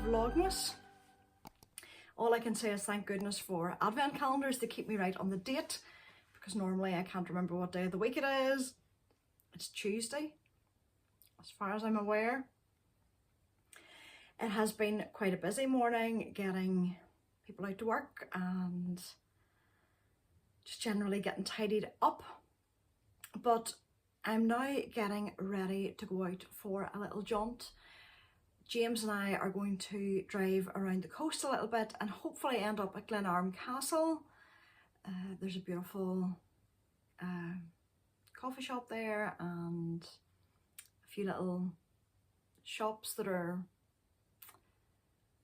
Vlogmas. All I can say is thank goodness for advent calendars to keep me right on the date, because normally I can't remember what day of the week it is. It's Tuesday, as far as I'm aware. It has been quite a busy morning getting people out to work and just generally getting tidied up. But I'm now getting ready to go out for a little jaunt. James and I are going to drive around the coast a little bit and hopefully end up at Glen Arm Castle. There's a beautiful coffee shop there and a few little shops that are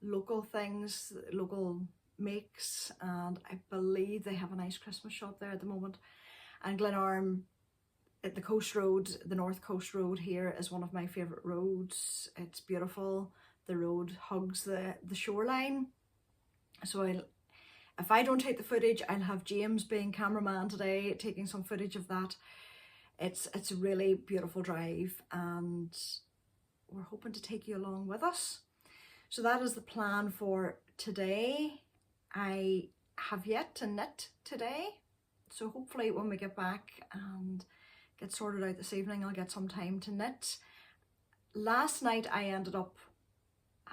local things, local makes, and I believe they have a nice Christmas shop there at the moment. And Glenarm, the coast road, the North Coast Road here is one of my favourite roads. It's beautiful. The road hugs the shoreline. So if I don't take the footage, I'll have James being cameraman today, taking some footage of that. It's a really beautiful drive and we're hoping to take you along with us. So that is the plan for today. I have yet to knit today. So hopefully when we get back and get sorted out this evening, I'll get some time to knit. Last night I ended up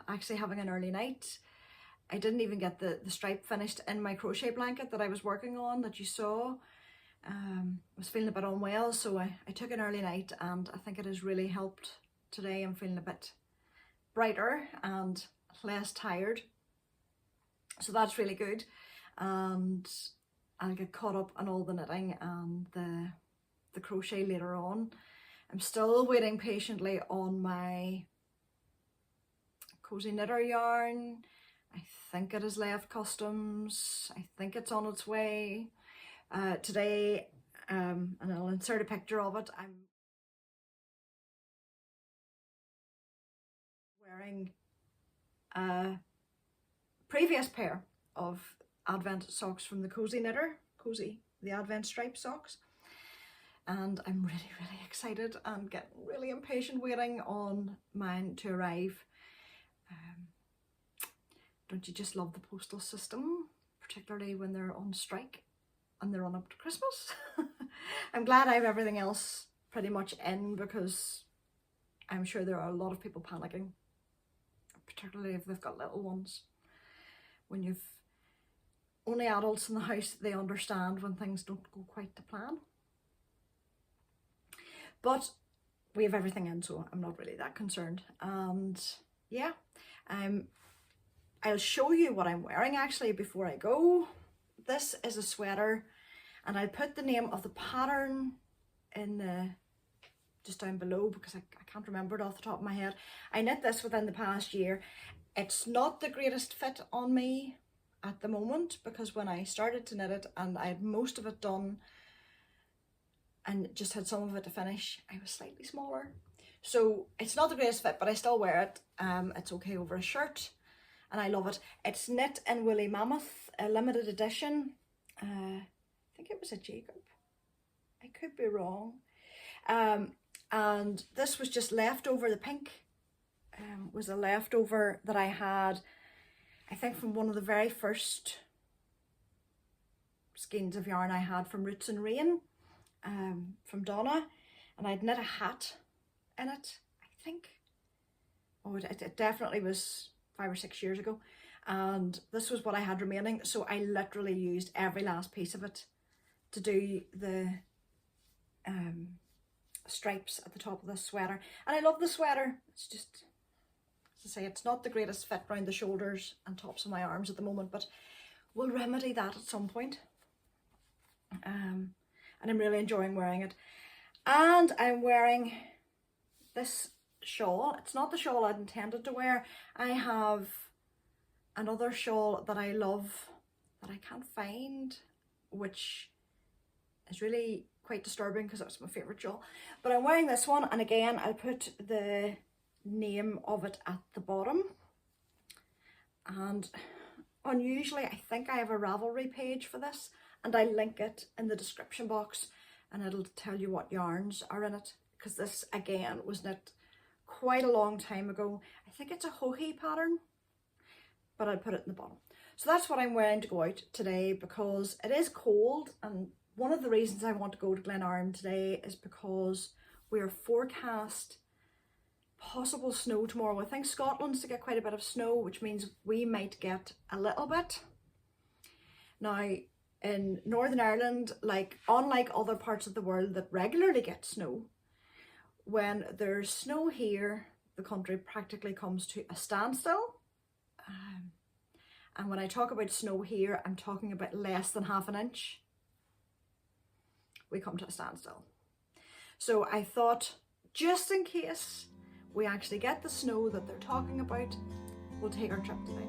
actually having an early night. I didn't even get the stripe finished in my crochet blanket that I was working on that you saw. I was feeling a bit unwell, so I took an early night and I think it has really helped. Today I'm feeling a bit brighter and less tired. So that's really good. And I'll get caught up on all the knitting and the crochet later on. I'm still waiting patiently on my cozy knitter yarn. I think it has left customs. I think it's on its way. Today, and I'll insert a picture of it, I'm wearing a previous pair of Advent socks from the Cozy Knitter, the Advent stripe socks. And I'm really excited and getting really impatient waiting on mine to arrive. Don't you just love the postal system, particularly when they're on strike and they're on up to Christmas? I'm glad I have everything else pretty much in, because I'm sure there are a lot of people panicking, particularly if they've got little ones. When you've only adults in the house, they understand when things don't go quite to plan. But we have everything in, so I'm not really that concerned. And yeah, I'll show you what I'm wearing actually before I go. This is a sweater, and I'll put the name of the pattern in the just down below, because I can't remember it off the top of my head. I knit this within the past year. It's not the greatest fit on me at the moment, because when I started to knit it and I had most of it done and just had some of it to finish, I was slightly smaller. So it's not the greatest fit, but I still wear it. It's okay over a shirt and I love it. It's knit in Woolly Mammoth, a limited edition. I think it was a Jacob. I could be wrong. And this was just leftover. The pink was a leftover that I had, I think, from one of the very first skeins of yarn I had from Roots and Rain, from Donna, and I'd knit a hat in it, I think. Oh, it definitely was 5 or 6 years ago, and this was what I had remaining, so I literally used every last piece of it to do the stripes at the top of this sweater. And I love the sweater. It's just, as I say, it's not the greatest fit around the shoulders and tops of my arms at the moment, but we'll remedy that at some point. And I'm really enjoying wearing it. And I'm wearing this shawl. It's not the shawl I'd intended to wear. I have another shawl that I love that I can't find, which is really quite disturbing because that's my favourite shawl. But I'm wearing this one, and again I'll put the name of it at the bottom. And unusually, I think I have a Ravelry page for this, and I link it in the description box, and it'll tell you what yarns are in it, because this again was knit quite a long time ago. I think it's a Hohi pattern. but I'd put it in the bottom. So that's what I'm wearing to go out today, because it is cold, and one of the reasons I want to go to Glen Arm today is because we are forecast possible snow tomorrow. I think Scotland's to get quite a bit of snow, which means we might get a little bit. Now, in Northern Ireland, unlike other parts of the world that regularly get snow, when there's snow here, the country practically comes to a standstill. And when I talk about snow here, I'm talking about less than half an inch. We come to a standstill. So I thought, just in case we actually get the snow that they're talking about, we'll take our trip today.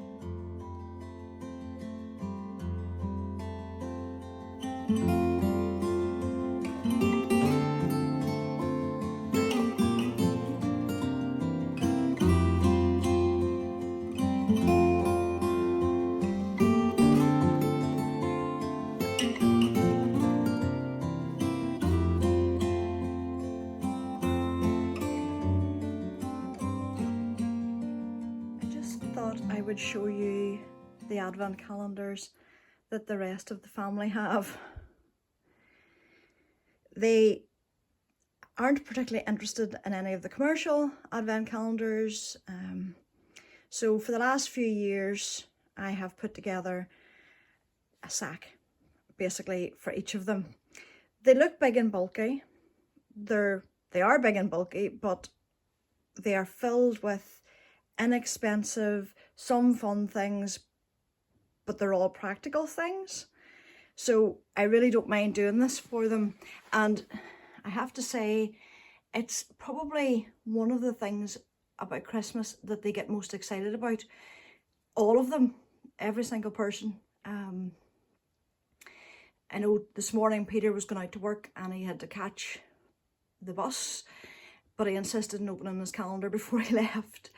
I would show you the advent calendars that the rest of the family have. They aren't particularly interested in any of the commercial advent calendars. So for the last few years, I have put together a sack, basically, for each of them. They look big and bulky. They are big and bulky, but they are filled with inexpensive, some fun things, but they're all practical things. So I really don't mind doing this for them. And I have to say, it's probably one of the things about Christmas that they get most excited about. All of them, every single person. I know this morning Peter was going out to work and he had to catch the bus, but he insisted on opening his calendar before he left.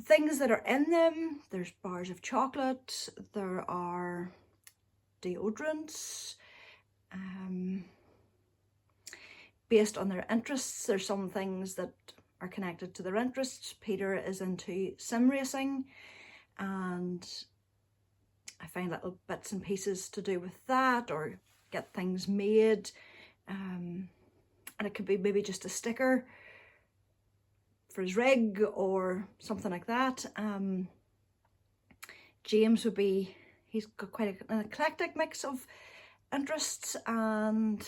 Things that are in them, there's bars of chocolate, there are deodorants, based on their interests. There's some things that are connected to their interests. Peter is into sim racing, and I find little bits and pieces to do with that, or get things made, and it could be maybe just a sticker for his rig or something like that. James would be, he's got quite an eclectic mix of interests, and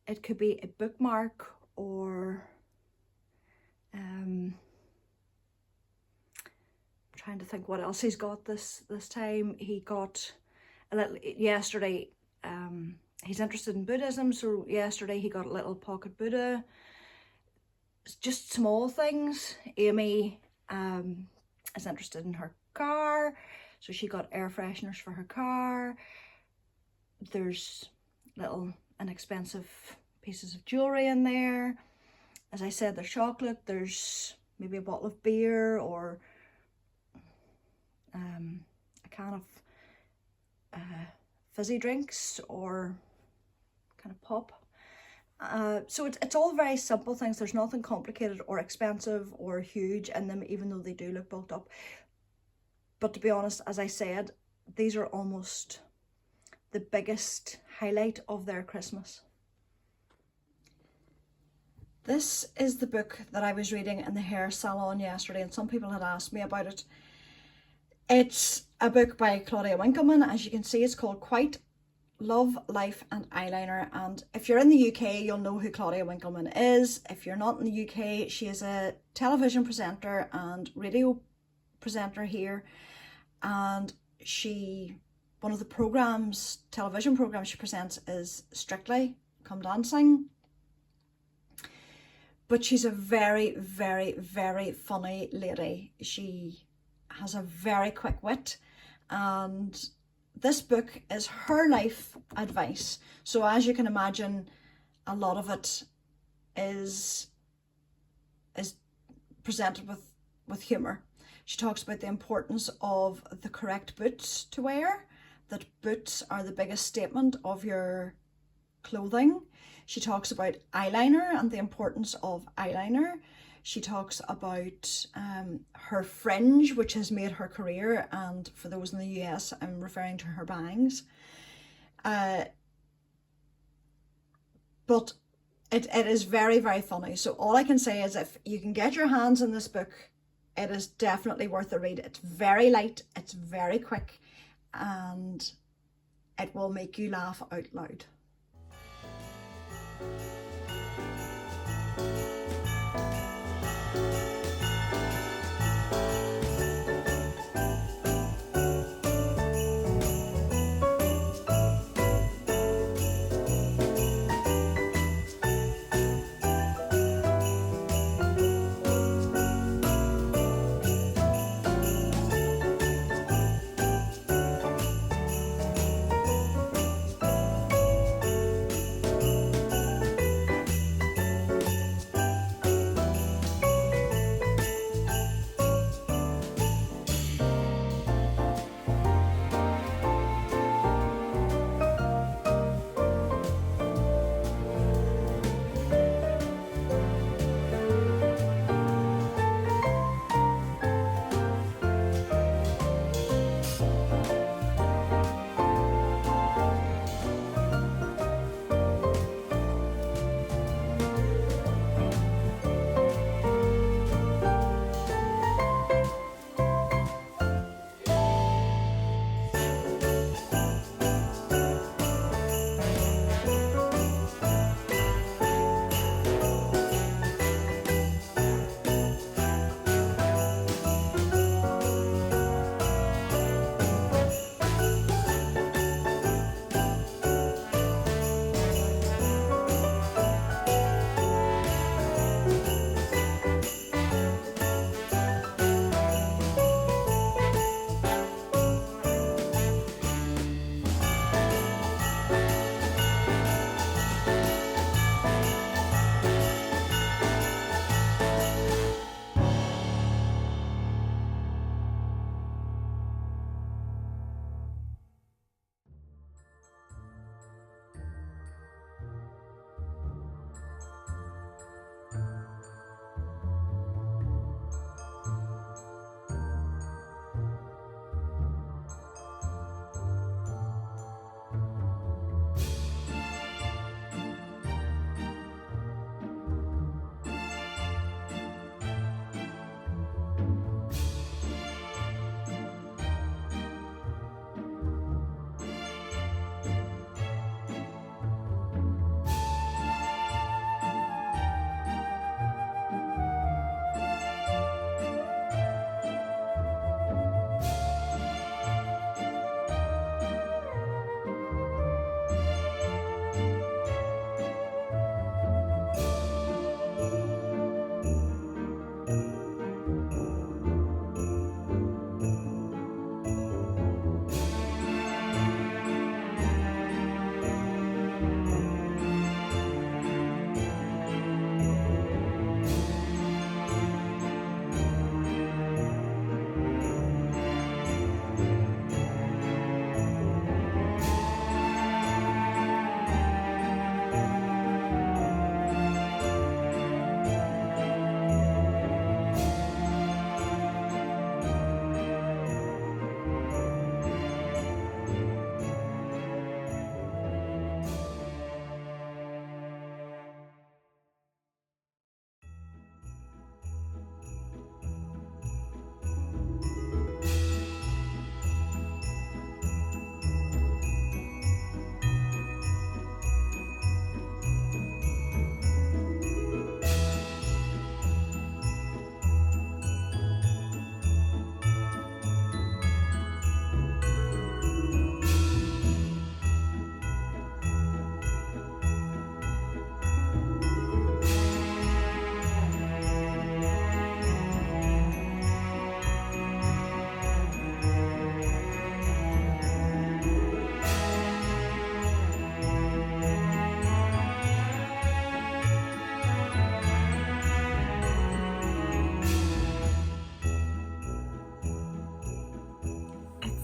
it could be a bookmark, or I'm trying to think what else he's got this time. He got a little yesterday. He's interested in Buddhism, so yesterday he got a little pocket Buddha. It's just small things. Amy is interested in her car, so she got air fresheners for her car. There's little inexpensive pieces of jewellery in there. As I said, there's chocolate, there's maybe a bottle of beer, or a can of fizzy drinks, or kind of pop. So it's all very simple things. There's nothing complicated or expensive or huge in them, even though they do look bulked up. But to be honest, as I said, these are almost the biggest highlight of their Christmas. This is the book that I was reading in the hair salon yesterday, and some people had asked me about it. It's a book by Claudia Winkleman. As you can see, it's called Quite Love, Life and Eyeliner, and if you're in the UK, you'll know who Claudia Winkleman is. If you're not in the UK, she is a television presenter and radio presenter here, and one of the television programs she presents is Strictly Come Dancing. But she's a very, very, very funny lady. She has a very quick wit, and this book is her life advice. So as you can imagine, a lot of it is presented with humour. She talks about the importance of the correct boots to wear, that boots are the biggest statement of your clothing. She talks about eyeliner and the importance of eyeliner. She talks about her fringe, which has made her career, and for those in the US, I'm referring to her bangs. But it is very, very funny. So all I can say is, if you can get your hands on this book, it is definitely worth a read. It's very light, it's very quick, and it will make you laugh out loud.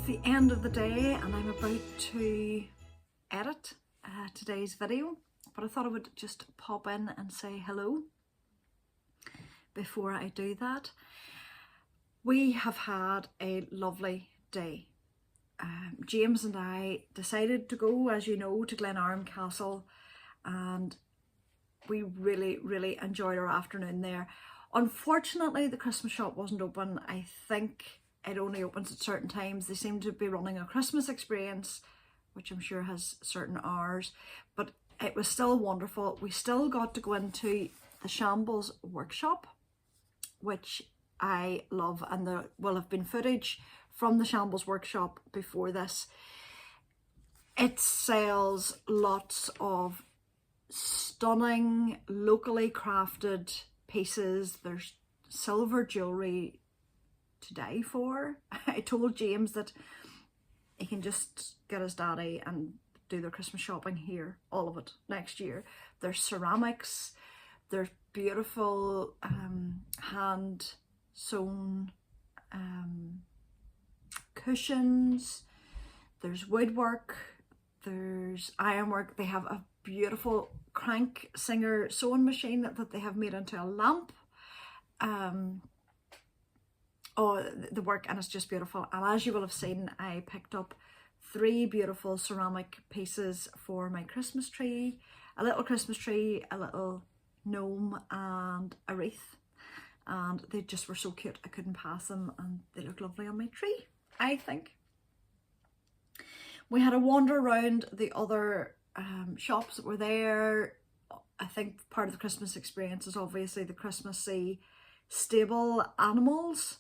The end of the day and I'm about to edit today's video, but I thought I would just pop in and say hello before I do that. We have had a lovely day. James and I decided to go, as you know, to Glen Arm Castle, and we really enjoyed our afternoon there. Unfortunately, the Christmas shop wasn't open. I think it only opens at certain times. They seem to be running a Christmas experience, which I'm sure has certain hours, but it was still wonderful. We still got to go into the Shambles workshop, which I love, and there will have been footage from the Shambles workshop before this. It sells lots of stunning, locally crafted pieces. There's silver jewellery to die for. I told James that he can just get his daddy and do their Christmas shopping here, all of it, next year. There's ceramics, there's beautiful hand sewn cushions, there's woodwork, there's ironwork. They have a beautiful crank singer sewing machine that they have made into a lamp. Oh, the work, and it's just beautiful. And as you will have seen, I picked up 3 beautiful ceramic pieces for my Christmas tree, a little Christmas tree, a little gnome, and a wreath. And they just were so cute, I couldn't pass them, and they look lovely on my tree, I think. We had a wander around the other shops that were there. I think part of the Christmas experience is obviously the Christmassy stable animals.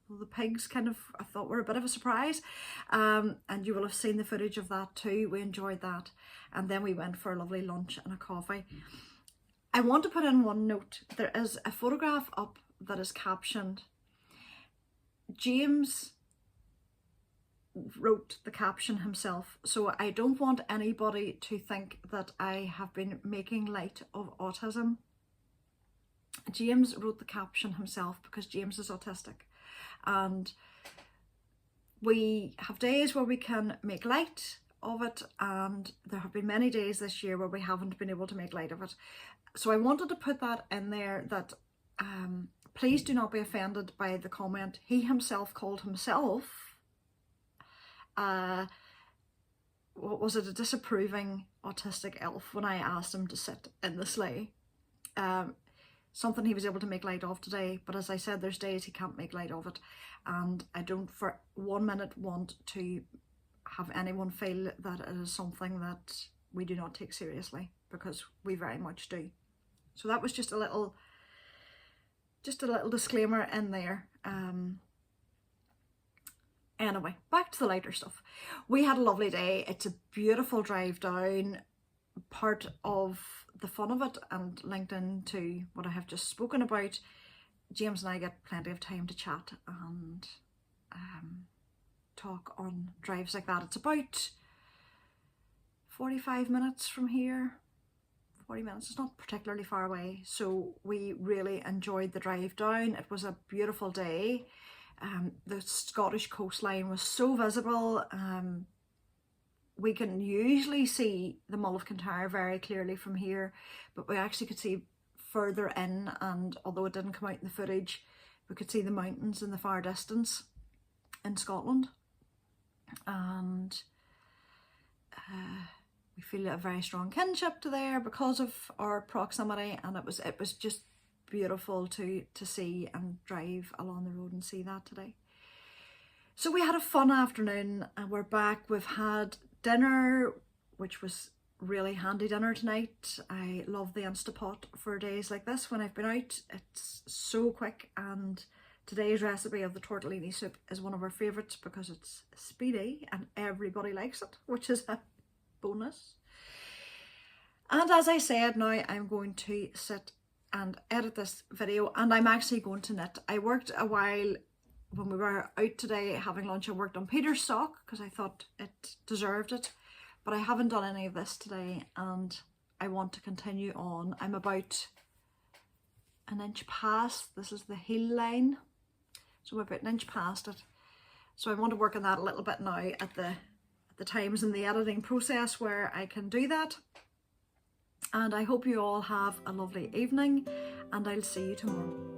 The pigs kind of, I thought, were a bit of a surprise, and you will have seen the footage of that too. We enjoyed that, and then we went for a lovely lunch and a coffee. I want to put in one note. There is a photograph up that is captioned. James wrote the caption himself, so I don't want anybody to think that I have been making light of autism. James wrote the caption himself because James is autistic, and we have days where we can make light of it, and there have been many days this year where we haven't been able to make light of it. So I wanted to put that in there, that please do not be offended by the comment. He himself called himself what was it, a disapproving autistic elf when I asked him to sit in the sleigh. Something he was able to make light of today, but as I said, there's days he can't make light of it, and I don't for 1 minute want to have anyone feel that it is something that we do not take seriously, because we very much do. So that was just a little disclaimer in there. Anyway, back to the lighter stuff. We had a lovely day. It's a beautiful drive down. Part of the fun of it, and linked into what I have just spoken about, James and I get plenty of time to chat and talk on drives like that. It's about 45 minutes from here, 40 minutes. It's not particularly far away, so we really enjoyed the drive down. It was a beautiful day. The Scottish coastline was so visible. We can usually see the Mull of Kintyre very clearly from here, but we actually could see further in, and although it didn't come out in the footage, we could see the mountains in the far distance in Scotland. And we feel a very strong kinship to there because of our proximity, and it was just beautiful to see and drive along the road and see that today. So we had a fun afternoon, and we're back. We've had dinner, which was really handy dinner tonight. I love the Instapot for days like this when I've been out. It's so quick, and today's recipe of the tortellini soup is one of our favourites because it's speedy and everybody likes it, which is a bonus. And as I said, now I'm going to sit and edit this video, and I'm actually going to knit. I worked a while when we were out today having lunch. I worked on Peter's sock because I thought it deserved it, but I haven't done any of this today, and I want to continue on. I'm about an inch past. This is the heel line, so we're about an inch past it. So I want to work on that a little bit now at the times in the editing process where I can do that. And I hope you all have a lovely evening, and I'll see you tomorrow.